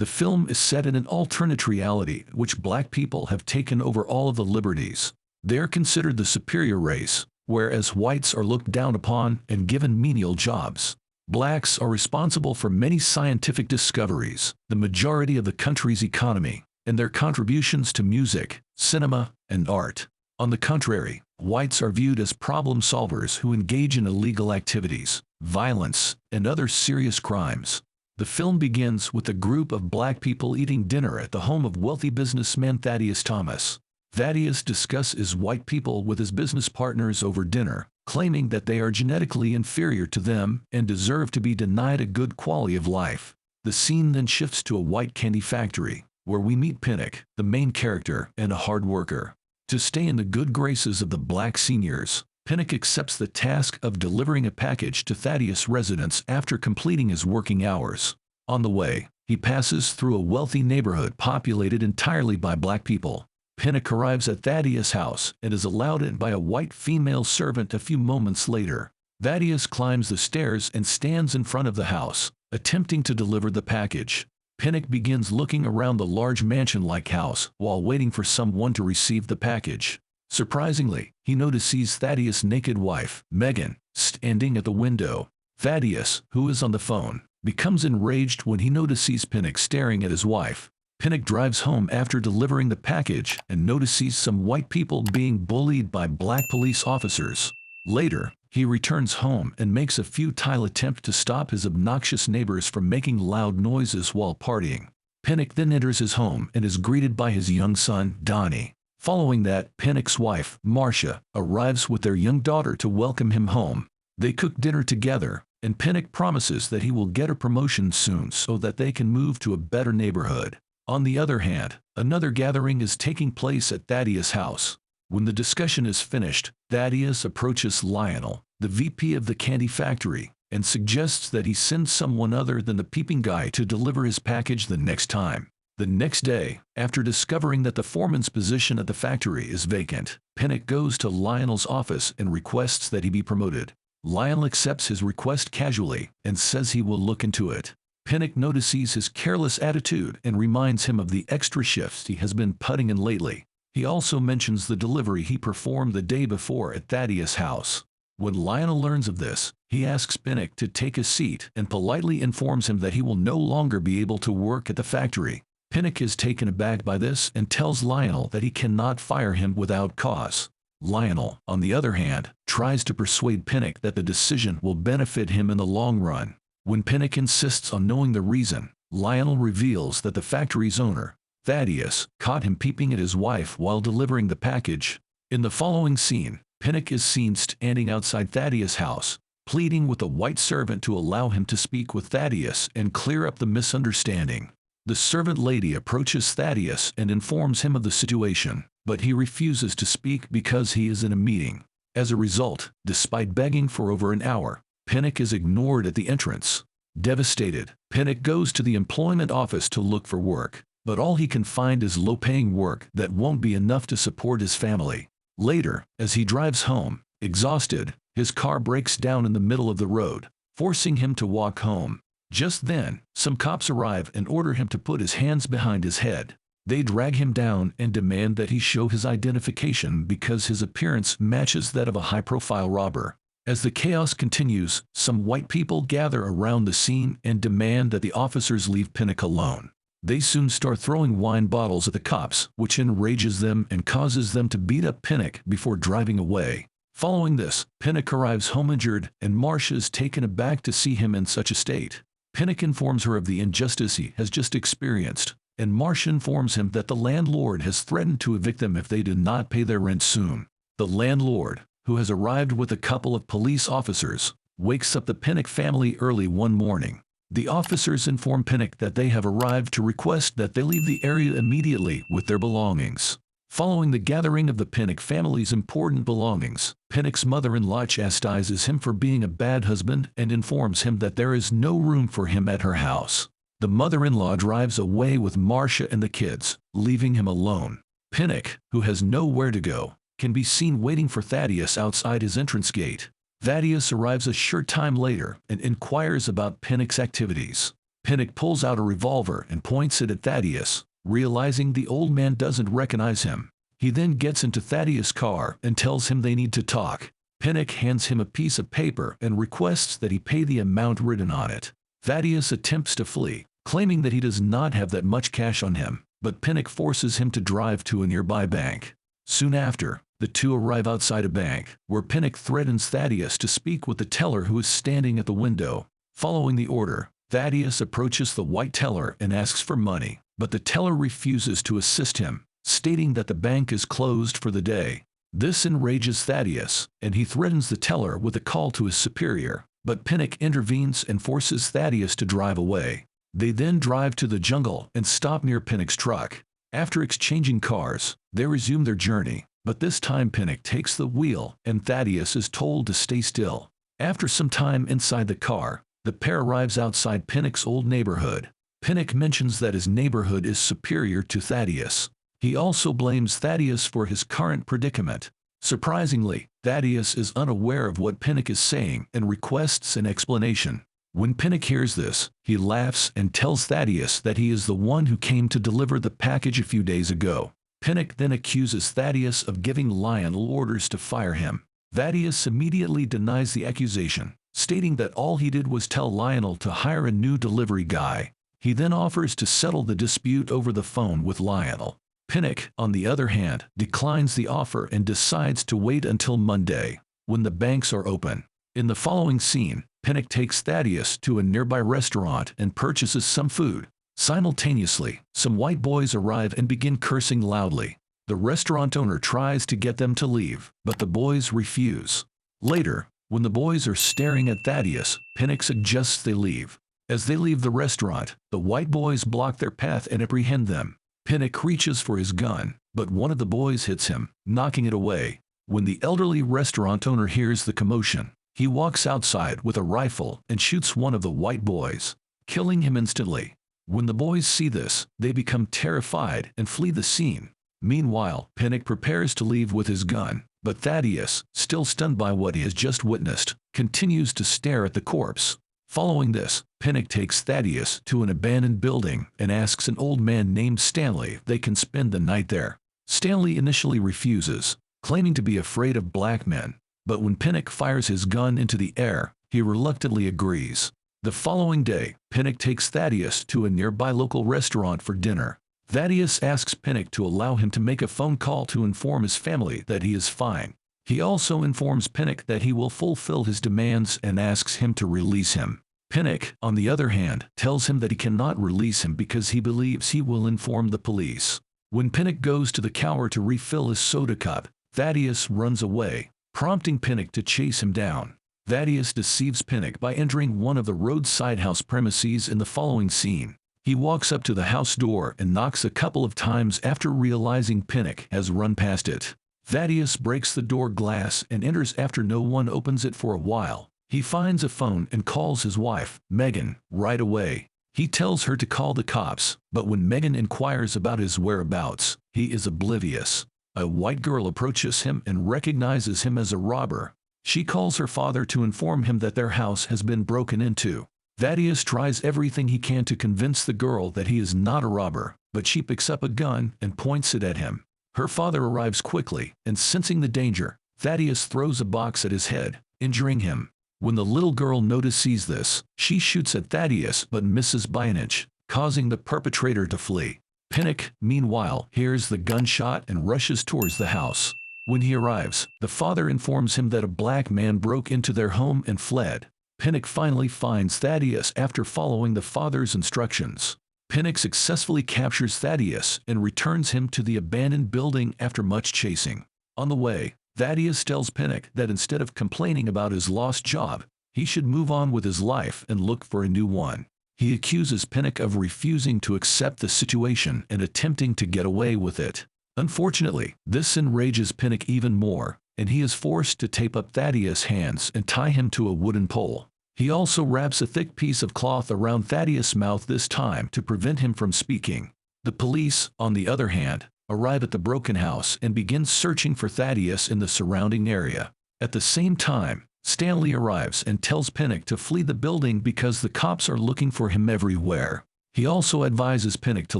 The film is set in an alternate reality in which black people have taken over all of the liberties. They are considered the superior race, whereas whites are looked down upon and given menial jobs. Blacks are responsible for many scientific discoveries, the majority of the country's economy, and their contributions to music, cinema, and art. On the contrary, whites are viewed as problem solvers who engage in illegal activities, violence, and other serious crimes. The film begins with a group of black people eating dinner at the home of wealthy businessman Thaddeus Thomas. Thaddeus discusses white people with his business partners over dinner, claiming that they are genetically inferior to them and deserve to be denied a good quality of life. The scene then shifts to a white candy factory, where we meet Pinnock, the main character and a hard worker. To stay in the good graces of the black seniors, Pinnock accepts the task of delivering a package to Thaddeus' residence after completing his working hours. On the way, he passes through a wealthy neighborhood populated entirely by black people. Pinnock arrives at Thaddeus' house and is allowed in by a white female servant a few moments later. Thaddeus climbs the stairs and stands in front of the house, attempting to deliver the package. Pinnock begins looking around the large mansion-like house while waiting for someone to receive the package. Surprisingly, he notices Thaddeus' naked wife, Megan, standing at the window. Thaddeus, who is on the phone, becomes enraged when he notices Pinnock staring at his wife. Pinnock drives home after delivering the package and notices some white people being bullied by black police officers. Later, he returns home and makes a futile attempt to stop his obnoxious neighbors from making loud noises while partying. Pinnock then enters his home and is greeted by his young son, Donnie. Following that, Pinnock's wife, Marcia, arrives with their young daughter to welcome him home. They cook dinner together, and Pinnock promises that he will get a promotion soon so that they can move to a better neighborhood. On the other hand, another gathering is taking place at Thaddeus' house. When the discussion is finished, Thaddeus approaches Lionel, the VP of the candy factory, and suggests that he send someone other than the peeping guy to deliver his package the next time. The next day, after discovering that the foreman's position at the factory is vacant, Pinnock goes to Lionel's office and requests that he be promoted. Lionel accepts his request casually and says he will look into it. Pinnock notices his careless attitude and reminds him of the extra shifts he has been putting in lately. He also mentions the delivery he performed the day before at Thaddeus' house. When Lionel learns of this, he asks Pinnock to take a seat and politely informs him that he will no longer be able to work at the factory. Pinnock is taken aback by this and tells Lionel that he cannot fire him without cause. Lionel, on the other hand, tries to persuade Pinnock that the decision will benefit him in the long run. When Pinnock insists on knowing the reason, Lionel reveals that the factory's owner, Thaddeus, caught him peeping at his wife while delivering the package. In the following scene, Pinnock is seen standing outside Thaddeus' house, pleading with a white servant to allow him to speak with Thaddeus and clear up the misunderstanding. The servant lady approaches Thaddeus and informs him of the situation, but he refuses to speak because he is in a meeting. As a result, despite begging for over an hour, Pinnock is ignored at the entrance. Devastated, Pinnock goes to the employment office to look for work, but all he can find is low-paying work that won't be enough to support his family. Later, as he drives home, exhausted, his car breaks down in the middle of the road, forcing him to walk home. Just then, some cops arrive and order him to put his hands behind his head. They drag him down and demand that he show his identification because his appearance matches that of a high-profile robber. As the chaos continues, some white people gather around the scene and demand that the officers leave Pinnock alone. They soon start throwing wine bottles at the cops, which enrages them and causes them to beat up Pinnock before driving away. Following this, Pinnock arrives home injured, and Marcia is taken aback to see him in such a state. Pinnock informs her of the injustice he has just experienced, and Marcia informs him that the landlord has threatened to evict them if they do not pay their rent soon. The landlord, who has arrived with a couple of police officers, wakes up the Pinnock family early one morning. The officers inform Pinnock that they have arrived to request that they leave the area immediately with their belongings. Following the gathering of the Pinnock family's important belongings, Pinnock's mother-in-law chastises him for being a bad husband and informs him that there is no room for him at her house. The mother-in-law drives away with Marcia and the kids, leaving him alone. Pinnock, who has nowhere to go, can be seen waiting for Thaddeus outside his entrance gate. Thaddeus arrives a short time later and inquires about Pinnock's activities. Pinnock pulls out a revolver and points it at Thaddeus, realizing the old man doesn't recognize him. He then gets into Thaddeus' car and tells him they need to talk. Pinnock hands him a piece of paper and requests that he pay the amount written on it. Thaddeus attempts to flee, claiming that he does not have that much cash on him, but Pinnock forces him to drive to a nearby bank. Soon after, the two arrive outside a bank, where Pinnock threatens Thaddeus to speak with the teller who is standing at the window. Following the order, Thaddeus approaches the white teller and asks for money, but the teller refuses to assist him, stating that the bank is closed for the day. This enrages Thaddeus, and he threatens the teller with a call to his superior, but Pinnock intervenes and forces Thaddeus to drive away. They then drive to the jungle and stop near Pinnock's truck. After exchanging cars, they resume their journey, but this time Pinnock takes the wheel and Thaddeus is told to stay still. After some time inside the car, the pair arrives outside Pinnock's old neighborhood. Pinnock mentions that his neighborhood is superior to Thaddeus. He also blames Thaddeus for his current predicament. Surprisingly, Thaddeus is unaware of what Pinnock is saying and requests an explanation. When Pinnock hears this, he laughs and tells Thaddeus that he is the one who came to deliver the package a few days ago. Pinnock then accuses Thaddeus of giving Lionel orders to fire him. Thaddeus immediately denies the accusation, stating that all he did was tell Lionel to hire a new delivery guy. He then offers to settle the dispute over the phone with Lionel. Pinnock, on the other hand, declines the offer and decides to wait until Monday, when the banks are open. In the following scene, Pinnock takes Thaddeus to a nearby restaurant and purchases some food. Simultaneously, some white boys arrive and begin cursing loudly. The restaurant owner tries to get them to leave, but the boys refuse. Later, when the boys are staring at Thaddeus, Pinnock suggests they leave. As they leave the restaurant, the white boys block their path and apprehend them. Pinnock reaches for his gun, but one of the boys hits him, knocking it away. When the elderly restaurant owner hears the commotion, he walks outside with a rifle and shoots one of the white boys, killing him instantly. When the boys see this, they become terrified and flee the scene. Meanwhile, Pinnock prepares to leave with his gun, but Thaddeus, still stunned by what he has just witnessed, continues to stare at the corpse. Following this, Pinnock takes Thaddeus to an abandoned building and asks an old man named Stanley if they can spend the night there. Stanley initially refuses, claiming to be afraid of black men, but when Pinnock fires his gun into the air, he reluctantly agrees. The following day, Pinnock takes Thaddeus to a nearby local restaurant for dinner. Thaddeus asks Pinnock to allow him to make a phone call to inform his family that he is fine. He also informs Pinnock that he will fulfill his demands and asks him to release him. Pinnock, on the other hand, tells him that he cannot release him because he believes he will inform the police. When Pinnock goes to the counter to refill his soda cup, Thaddeus runs away, prompting Pinnock to chase him down. Thaddeus deceives Pinnock by entering one of the roadside house premises in the following scene. He walks up to the house door and knocks a couple of times after realizing Pinnock has run past it. Thaddeus breaks the door glass and enters after no one opens it for a while. He finds a phone and calls his wife, Megan, right away. He tells her to call the cops, but when Megan inquires about his whereabouts, he is oblivious. A white girl approaches him and recognizes him as a robber. She calls her father to inform him that their house has been broken into. Thaddeus tries everything he can to convince the girl that he is not a robber, but she picks up a gun and points it at him. Her father arrives quickly, and sensing the danger, Thaddeus throws a box at his head, injuring him. When the little girl notices this, she shoots at Thaddeus but misses by an inch, causing the perpetrator to flee. Pinnock, meanwhile, hears the gunshot and rushes towards the house. When he arrives, the father informs him that a black man broke into their home and fled. Pinnock finally finds Thaddeus after following the father's instructions. Pinnock successfully captures Thaddeus and returns him to the abandoned building after much chasing. On the way, Thaddeus tells Pinnock that instead of complaining about his lost job, he should move on with his life and look for a new one. He accuses Pinnock of refusing to accept the situation and attempting to get away with it. Unfortunately, this enrages Pinnock even more, and he is forced to tape up Thaddeus' hands and tie him to a wooden pole. He also wraps a thick piece of cloth around Thaddeus' mouth this time to prevent him from speaking. The police, on the other hand, arrive at the broken house and begin searching for Thaddeus in the surrounding area. At the same time, Stanley arrives and tells Pinnock to flee the building because the cops are looking for him everywhere. He also advises Pinnock to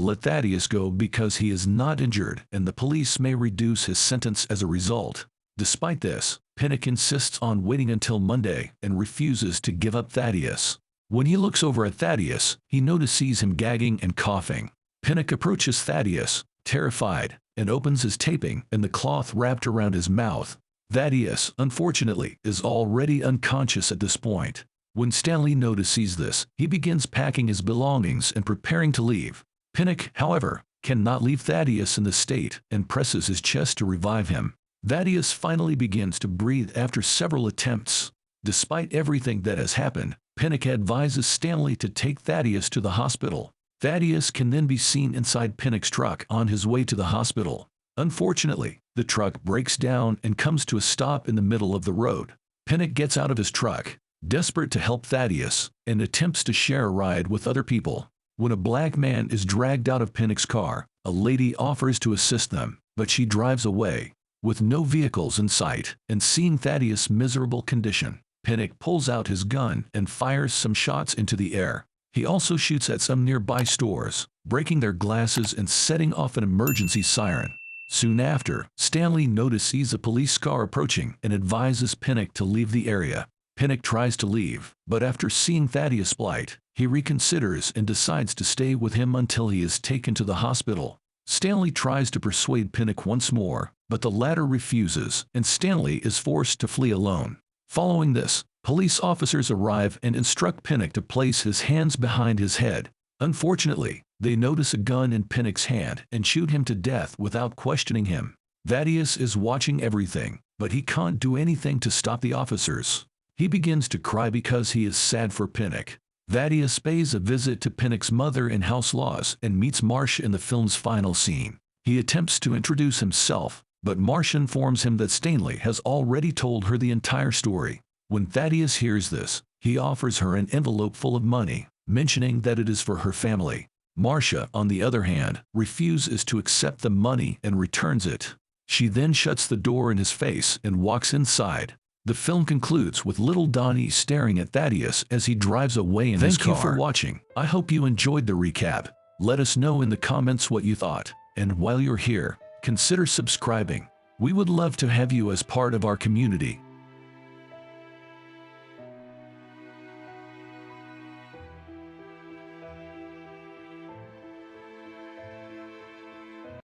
let Thaddeus go because he is not injured and the police may reduce his sentence as a result. Despite this, Pinnock insists on waiting until Monday and refuses to give up Thaddeus. When he looks over at Thaddeus, he notices him gagging and coughing. Pinnock approaches Thaddeus, terrified, and opens his taping and the cloth wrapped around his mouth. Thaddeus, unfortunately, is already unconscious at this point. When Stanley notices this, he begins packing his belongings and preparing to leave. Pinnock, however, cannot leave Thaddeus in the state and presses his chest to revive him. Thaddeus finally begins to breathe after several attempts. Despite everything that has happened, Pinnock advises Stanley to take Thaddeus to the hospital. Thaddeus can then be seen inside Pinnock's truck on his way to the hospital. Unfortunately, the truck breaks down and comes to a stop in the middle of the road. Pinnock gets out of his truck, desperate to help Thaddeus, and attempts to share a ride with other people. When a black man is dragged out of Pinnock's car, a lady offers to assist them, but she drives away. With no vehicles in sight, and seeing Thaddeus' miserable condition, Pinnock pulls out his gun and fires some shots into the air. He also shoots at some nearby stores, breaking their glasses and setting off an emergency siren. Soon after, Stanley notices a police car approaching and advises Pinnock to leave the area. Pinnock tries to leave, but after seeing Thaddeus' plight, he reconsiders and decides to stay with him until he is taken to the hospital. Stanley tries to persuade Pinnock once more, but the latter refuses, and Stanley is forced to flee alone. Following this, police officers arrive and instruct Pinnock to place his hands behind his head. Unfortunately, they notice a gun in Pinnock's hand and shoot him to death without questioning him. Thaddeus is watching everything, but he can't do anything to stop the officers. He begins to cry because he is sad for Pinnock. Thaddeus pays a visit to Pinnock's mother in House Laws and meets Marsh in the film's final scene. He attempts to introduce himself, but Marsh informs him that Stanley has already told her the entire story. When Thaddeus hears this, he offers her an envelope full of money, mentioning that it is for her family. Marcia, on the other hand, refuses to accept the money and returns it. She then shuts the door in his face and walks inside. The film concludes with little Donnie staring at Thaddeus as he drives away in his car. Thank you for watching. I hope you enjoyed the recap. Let us know in the comments what you thought. And while you're here, consider subscribing. We would love to have you as part of our community.